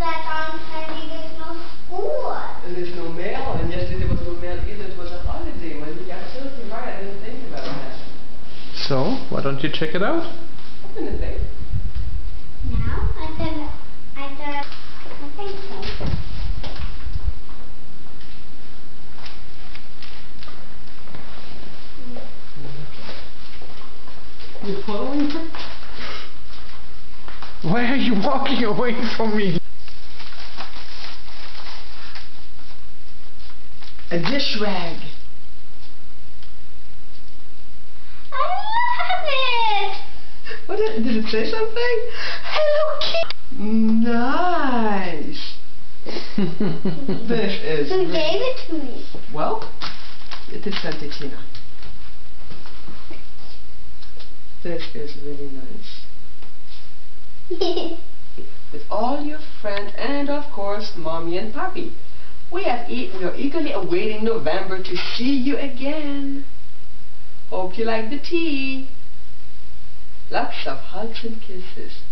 that on Sunday there's no school. And there's no mail, and yesterday there was no mail either. It was a holiday. Well, you're absolutely right. I didn't think about that. So, why don't you check it out? I didn't think. Now? I think so. You're following her? Why are you walking away from me? A dish rag. I love it! What did it say something? Hello Kitty! Nice! This is Who great. gave it to me? Well, it is sent to Tina. This is really nice. With all your friends and of course Mommy and Papi. We are eagerly awaiting November to see you again. Hope you like the tea. Lots of hugs and kisses.